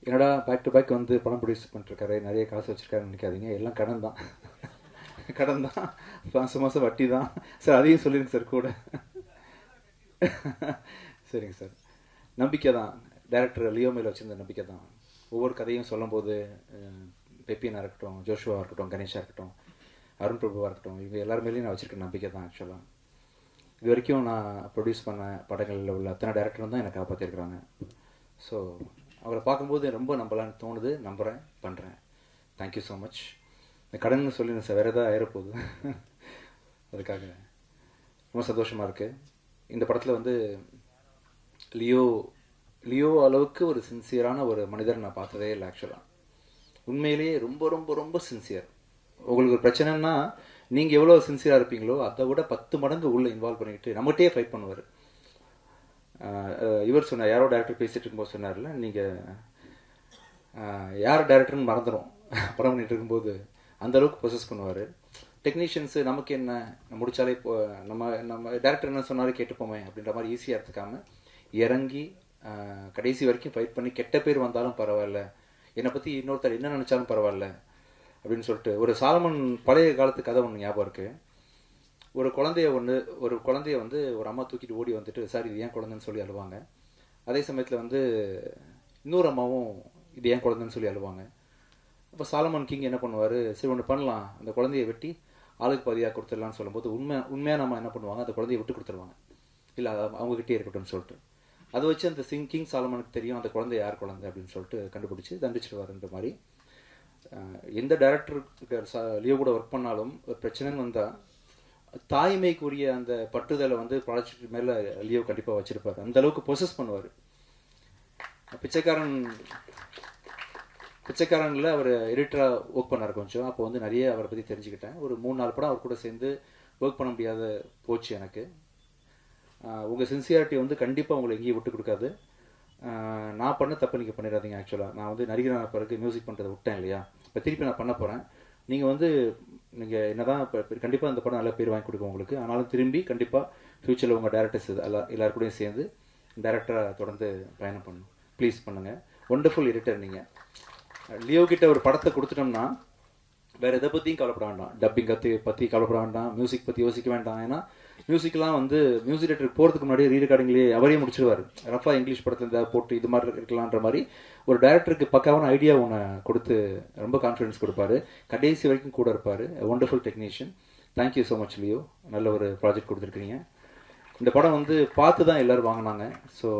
என்னடா back to back வந்து படம் ப்ரொடியூஸ் பண்ணிருக்காரு, நிறைய காசு வச்சிருக்காருன்னு நினைக்காதீங்க. எல்லாம் கடன் தான். கடன் தான், மாதம் மாதம் வட்டி தான் சார். அதையும் சொல்லிடுங்க சார் கூட. சரிங்க சார். நம்பிக்கை தான், டைரக்டர் லியோ மேல வச்சிருந்த நம்பிக்கை தான். ஒவ்வொரு கதையும் சொல்லும்போது பெப்பியனாக இருக்கட்டும், ஜோஷுவாக இருக்கட்டும், கணேஷாக இருக்கட்டும், அருண் பிரபுவாக இருக்கட்டும், இவங்க எல்லார் மேலேயும் நான் வச்சிருக்க நம்பிக்கை தான். ஆக்சுவலாக இது வரைக்கும் நான் ப்ரொடியூஸ் பண்ண படங்களில் உள்ள அத்தனை டேரக்டரும் தான் எனக்கு காப்பாற்றிருக்கிறாங்க. ஸோ அவரை பார்க்கும்போது ரொம்ப நம்பலான்னு தோணுது, நம்புகிறேன், பண்ணுறேன். Thank you so much. இந்த கடன் சொல்லி சார் வேறு எதாவது ஆயிரப்போகுது, அதுக்காக ரொம்ப சந்தோஷமாக இருக்குது. இந்த படத்தில் வந்து லியோ அளவுக்கு ஒரு சின்சியரான ஒரு மனிதர் நான் பார்த்ததே இல்லை. ஆக்சுவலாக உண்மையிலேயே ரொம்ப ரொம்ப ரொம்ப சின்சியர். உங்களுக்கு ஒரு பிரச்சனைன்னா நீங்கள் எவ்வளோ சின்சியராக இருப்பீங்களோ அதை விட 10 மடங்கு உள்ளே இன்வால்வ் பண்ணிக்கிட்டு நம்மகிட்டே ஃபைட் பண்ணுவார். இவர் சொன்னார், யாரோ டேரக்டர் பேசிகிட்டு இருக்கும்போது சொன்னார்ல, நீங்கள் யார் டேரக்டர்னு மறந்துடும் படம் பண்ணிகிட்டு இருக்கும்போது, அந்தளவுக்கு ப்ரொசஸ் பண்ணுவார். டெக்னீஷியன்ஸு நமக்கு என்ன முடிச்சாலே இப்போ நம்ம டேரக்டர் என்ன சொன்னாலும் கேட்டுப்போமே அப்படின்ற மாதிரி ஈஸியாக எடுத்துக்காமல் இறங்கி கடைசி வரைக்கும் ஃபைட் பண்ணி, கெட்ட பேர் வந்தாலும் பரவாயில்ல, என்னை பற்றி இன்னொருத்தர் என்ன நினச்சாலும் பரவாயில்ல அப்படின்னு சொல்லிட்டு. ஒரு சாலமன் பழைய காலத்து கதை ஒன்று ஞாபகம் இருக்குது. ஒரு குழந்தைய வந்து ஒரு அம்மா தூக்கிட்டு ஓடி வந்துட்டு, சார் இது ஏன் குழந்தைன்னு சொல்லி அழுவாங்க. அதே சமயத்தில் வந்து இன்னொரு அம்மாவும் இது ஏன் குழந்தைன்னு சொல்லி அழுவாங்க. அப்போ சாலமன் கிங் என்ன பண்ணுவார், சரி ஒன்று பண்ணலாம், அந்த குழந்தைய வெட்டி ஆளுக்கு பாதியாக கொடுத்துடலான்னு சொல்லும்போது உண்மையாக நம்ம என்ன பண்ணுவாங்க, அந்த குழந்தைய விட்டு கொடுத்துருவாங்க, இல்லை அவங்ககிட்டே இருக்கட்டும்னு சொல்லிட்டு. அதை வச்சு அந்த கிங் சாலமனுக்கு தெரியும் அந்த குழந்தை யார் குழந்தை அப்படின்னு சொல்லிட்டு கண்டுபிடிச்சி தண்டிச்சிடுவாருன்ற மாதிரி. எந்த டேரக்டருக்கு லியோ கூட ஒர்க் பண்ணாலும் ஒரு பிரச்சனைன்னு வந்தால் தாய்மைக்குரிய அந்த பட்டுதலை வந்து ப்ராஜெக்ட் மேலே லியோ கண்டிப்பாக வச்சுருப்பார். அந்த அளவுக்கு ப்ரொசஸ் பண்ணுவார். பிச்சைக்காரனில் அவர் எடிட்டராக ஒர்க் பண்ணார் கொஞ்சம். அப்போ வந்து நிறைய அவரை பற்றி தெரிஞ்சுக்கிட்டேன். ஒரு 3-4 படம் அவர் கூட சேர்ந்து ஒர்க் பண்ண முடியாத போச்சு எனக்கு. உங்கள் சின்சியாரிட்டி வந்து கண்டிப்பாக உங்களை எங்கேயும் விட்டு கொடுக்காது. நான் பண்ண தப்பு நீங்கள் பண்ணிடாதீங்க. ஆக்சுவலாக நான் வந்து நடிகரான பிறகு மியூசிக் பண்ணுறதை விட்டேன் இல்லையா, இப்போ திருப்பி நான் பண்ண போகிறேன். நீங்கள் என்ன தான் இப்போ கண்டிப்பாக அந்த படம் நல்ல பேர் வாங்கி கொடுக்கும் உங்களுக்கு. ஆனாலும் திரும்பி கண்டிப்பாக ஃப்யூச்சரில் உங்கள் டேரக்டர்ஸ் எல்லாருக்கூடையும் சேர்ந்து டேரக்டராக தொடர்ந்து பயணம் பண்ணணும். ப்ளீஸ் பண்ணுங்கள். ஒண்டர்ஃபுல் எடிட்டர் நீங்கள். லியோ கிட்ட ஒரு படத்தை கொடுத்துட்டோம்னா வேறு எதை பற்றியும் கவலைப்பட வேண்டாம். டப்பிங் பற்றி கவலைப்பட வேண்டாம், மியூசிக் பற்றி யோசிக்க வேண்டாம். ஏன்னா மியூசிக்லாம் வந்து மியூசிக் டேரக்டருக்கு போகிறதுக்கு முன்னாடி ரீரெக்கார்டிங்லேயே அவரே முடிச்சிடுவார். ரஃபா இங்கிலீஷ் படத்தில் இருந்தால் போட்டு இது மாதிரி இருக்கலான்ற மாதிரி ஒரு டேரக்டருக்கு பக்காவான ஐடியா ஒன்று கொடுத்து ரொம்ப கான்ஃபிடன்ஸ் கொடுப்பாரு. கடைசி வரைக்கும் கூட இருப்பார். Wonderful technician. Thank you so much Leo. நல்ல ஒரு ப்ராஜெக்ட் கொடுத்துருக்கீங்க. இந்த படம் வந்து பார்த்து தான் எல்லோரும் வாங்கினாங்க. ஸோ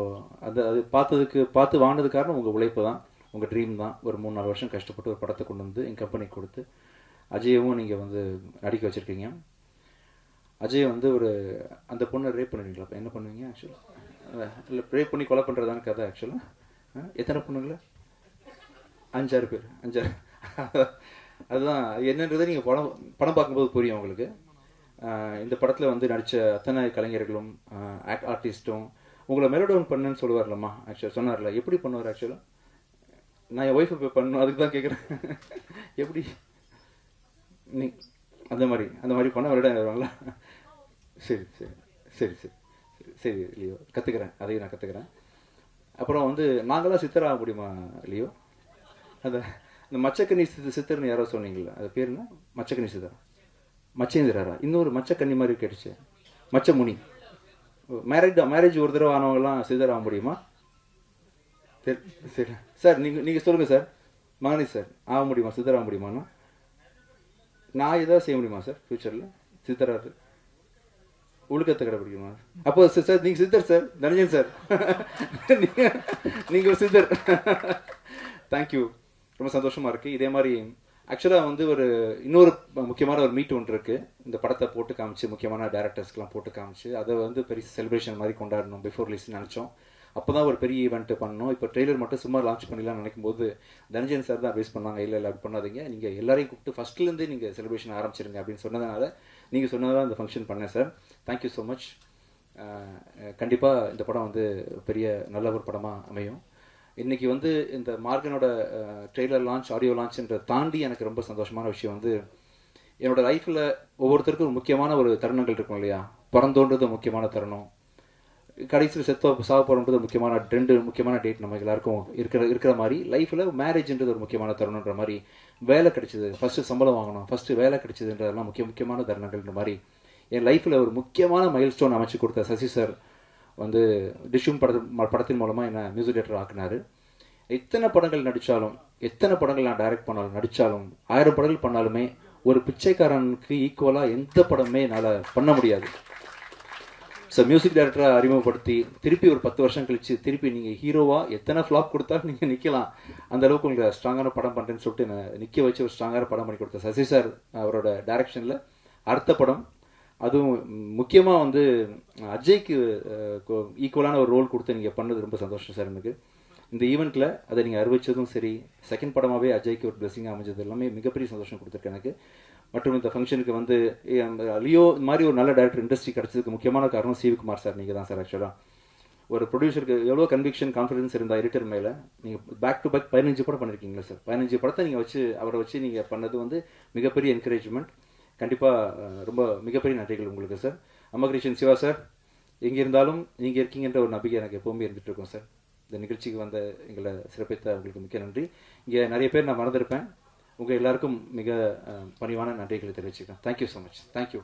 அது பார்த்து வாங்கினது காரணம் உங்கள் உழைப்பு தான், உங்கள் ட்ரீம் தான். ஒரு 3-4 வருஷம் கஷ்டப்பட்டு ஒரு படத்தை கொண்டு வந்து எங்கள் கம்பெனிக்கு கொடுத்து அஜயவும் நீங்கள் வந்து நடிக்க வச்சுருக்கீங்க. அஜய் வந்து அந்த பொண்ணை ரேப் பண்ணுவீங்களா? இப்போ என்ன பண்ணுவீங்க ஆக்சுவலாக? இல்லை, ரேப் பண்ணி கொலை பண்ணுறதான கதை ஆக்சுவலாக. எத்தனை பொண்ணுங்களா? 5-6 பேர். 5-6. அதுதான் என்னன்றதை நீங்கள் படம் பார்க்கும்போது புரியும் உங்களுக்கு. இந்த படத்தில் வந்து நடித்த அத்தனை கலைஞர்களும் ஆர்டிஸ்ட்டும் உங்களை மெலோடவுன் பண்ணுன்னு சொல்லுவார்லம்மா. ஆக்சுவலாக சொன்னார்ல, எப்படி பண்ணுவார் ஆக்சுவலாக? நான் என் ஒய்ஃபை போய் பண்ணணும், அதுக்கு தான் கேட்குறேன். எப்படி அந்த மாதிரி பண்ண விளையாடுவாங்களா? சரி சரி சரி சரி சரி லியோ, கற்றுக்கிறேன், அதையும் நான் கற்றுக்கிறேன். அப்புறம் வந்து நாங்களாம் சித்தராக முடியுமா லியோ? இந்த மச்சக்கன்னி சித்தர்னு யாரோ சொன்னீங்களா, அது பேர் என்ன? மச்சக்கன்னி சித்தரா, மச்சேந்திரரா? இன்னொரு மச்சக்கன்னி மாதிரி கேட்டுச்சு, மச்சமுனி. மேரேஜ் ஒரு தடவை ஆனவங்கலாம் சித்தர் ஆக முடியுமா? சரி சார், நீங்கள் சொல்லுங்கள் சார். மகனி சார், ஆக முடியுமா, சித்தர் ஆக முடியுமாண்ணா? நான் ஏதாவது செய்ய முடியுமா சார் ஃப்யூச்சரில் சித்தராக? ஒழுக்கத்தை கடைபிடிக்குமா? அப்போ சார் நீங்கள் சித்தர் சார், தனஞ்சன் சார். நீங்கள் ஒரு சித்தர். தேங்க்யூ, ரொம்ப சந்தோஷமாக இருக்குது. இதே மாதிரி ஆக்சுவலாக வந்து இன்னொரு முக்கியமான ஒரு மீட் ஒன்று இருக்குது. இந்த படத்தை போட்டு காமிச்சு முக்கியமான டேரக்டர்ஸ்க்கெலாம் போட்டு காமிச்சு அதை வந்து பெரிய செலிப்ரேஷன் மாதிரி கொண்டாடணும் பிஃபோர் ரிலீஸ் நினச்சோம். அப்போ தான் ஒரு பெரிய ஈவெண்ட்டு பண்ணோம். இப்போ ட்ரெய்லர் மட்டும் சும்மா லான்ச் பண்ணிடலாம்னு நினைக்கும் போது தனஞ்சன் சார் தான் பேஸ் பண்ணாங்க. இல்லை அப்படி பண்ணாதீங்க, நீங்கள் எல்லாரையும் கூப்பிட்டு ஃபஸ்ட்லேருந்து நீங்கள் செலிப்ரேஷன் ஆரம்பிச்சிருங்க அப்படின்னு சொன்னதுனால நீங்கள் சொன்னதான் இந்த ஃபங்க்ஷன் பண்ணேன் சார். Thank you so much. கண்டிப்பாக இந்த படம் வந்து பெரிய நல்ல ஒரு படமாக அமையும். இன்றைக்கி வந்து இந்த மார்கனோட ட்ரெய்லர் லான்ச், ஆடியோ லான்ச்ன்ற தாண்டி எனக்கு ரொம்ப சந்தோஷமான விஷயம் வந்து என்னோடய லைஃப்பில் ஒவ்வொருத்தருக்கும் ஒரு முக்கியமான ஒரு தருணங்கள் இருக்கும் இல்லையா? பிறந்தோன்றது முக்கியமான தருணம், கடைசியில் சாக போகிறோன்றது முக்கியமான 2 முக்கியமான டேட் நம்ம எல்லாருக்கும் இருக்கிற மாதிரி லைஃப்பில் மேரேஜ்ன்றது ஒரு முக்கியமான தருணன்ற மாதிரி, வேலை கிடைச்சது, ஃபஸ்ட்டு சம்பளம் வாங்கணும், ஃபஸ்ட்டு வேலை கிடைச்சதுன்றதெல்லாம் முக்கியமான தருணங்கள்ன்ற மாதிரி என் லைஃப்பில் ஒரு முக்கியமான மைல் ஸ்டோன் அமைச்சு கொடுத்த சசி சார் வந்து டிஷ்யூம் படத்தின் மூலமாக என்ன மியூசிக் டைரக்டர் ஆக்குனார். எத்தனை படங்கள் நடித்தாலும், எத்தனை படங்கள் நான் டைரக்ட் பண்ணாலும் நடித்தாலும், 1000 படங்கள் பண்ணாலுமே ஒரு பிச்சைக்காரனுக்கு ஈக்குவலாக எந்த படமே என்னால் பண்ண முடியாது. ஸோ மியூசிக் டைரக்டராக அறிமுகப்படுத்தி திருப்பி ஒரு 10 வருஷம் கழிச்சு திருப்பி நீங்கள் ஹீரோவாக எத்தனை ஃப்ளாப் கொடுத்தாலும் நீங்கள் நிற்கலாம், அந்த அளவுக்கு உங்களுக்கு ஸ்ட்ராங்கான படம் பண்ணுறேன்னு சொல்லிட்டு என்னை நிற்க வச்சு ஒரு ஸ்ட்ராங்கான படம் பண்ணி கொடுத்த சசி சார் அவரோட டைரக்ஷனில் அடுத்த படம், அதுவும் முக்கியமாக வந்து அஜய்க்கு ஈக்குவலான ஒரு ரோல் கொடுத்து நீங்கள் பண்ணது ரொம்ப சந்தோஷம் சார். எனக்கு இந்த ஈவெண்ட்டில் அதை நீங்கள் அறிவிச்சதும் சரி, செகண்ட் படமாகவே அஜய்க்கு ஒரு பிளெஸிங்காக அமைஞ்சது எல்லாமே மிகப்பெரிய சந்தோஷம் கொடுத்துருக்கு எனக்கு. மற்றும் இந்த ஃபங்க்ஷனுக்கு வந்து லியோ மாதிரி ஒரு நல்ல டைரக்டர் இண்டஸ்ட்ரி கிடச்சதுக்கு முக்கியமான காரணம் சிவகுமார் சார், நீங்கள் தான் சார். ஆக்சுவலாக ஒரு ப்ரொடியூசருக்கு எவ்வளோ கன்விக்ஷன் கான்ஃபிடன்ஸ் இருந்தால் எடிட்டர் மேலே, நீங்கள் பேக் டு பேக் 15 படம் பண்ணியிருக்கீங்களா சார். 15 படத்தை நீங்கள் வச்சு அவரை வச்சு நீங்கள் பண்ணது வந்து மிகப்பெரிய என்கரேஜ்மெண்ட். கண்டிப்பாக ரொம்ப மிகப்பெரிய நன்றிகள் உங்களுக்கு சார். அம்மகிருஷ்ணன் சிவா சார், எங்கே இருந்தாலும் நீங்கள் இருக்கீங்கன்ற ஒரு நம்பிக்கை எனக்கு எப்போவுமே இருந்துகிட்டு இருக்கோம் சார். இந்த நிகழ்ச்சிக்கு வந்த எங்களை சிறப்பித்த உங்களுக்கு மிக்க நன்றி. இங்கே நிறைய பேர் நான் மறந்துருப்பேன், உங்கள் எல்லாருக்கும் மிக பணிவான நன்றிகளை தெரிவிச்சுக்கிறேன். Thank you so much. தேங்க்யூ.